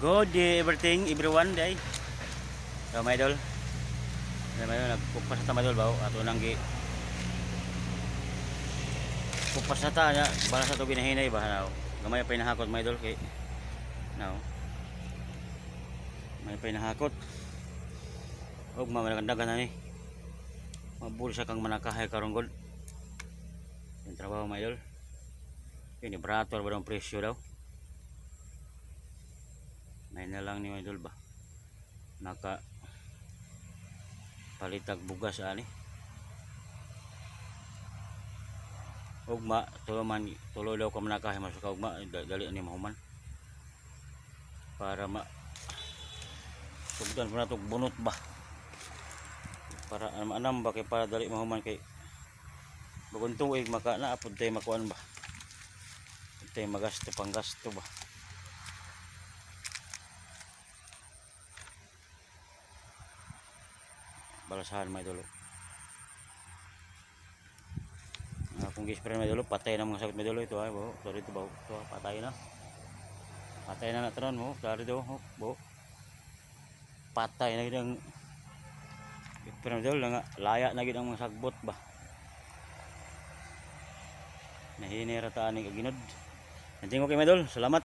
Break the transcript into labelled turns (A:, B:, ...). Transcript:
A: Good day everything, everyone day. So mga idol, nagpupas na mga idol ba? Ato nang gi pupas na ta nya bala sa to ginahinay ba now. Gamay pa inahakot mga idol kay now. May pa inahakot. Og mamanagandagan na ni. Mabul sa kang manakahay karong god. Yung trabaho mga idol. Ini brator ba ang presyo daw? May na lang ni mga idol ba? Naka palitag bugas ani. Ugma tulo daw ka manakahay masuk ka ugma dali ani mahuman. Para tugdan na tog bunot ba? Para anam ba kay para dali mahuman kay bugon tuig maka na apod tay makuan ba? Tay magasto panggasto ba? Balasahan may dulo. Kung gispray may dulo, patay na mga sakit may dulo ito ay bo. Sorry ito ba? Ito patay na. Patay na natron mo. Sorry ito bo. Patay na gidang gispray may dulo nga laya na gidang mga sagbot ba. Nahinira ta ani kaginod. Nanting okay may dulo. Salamat.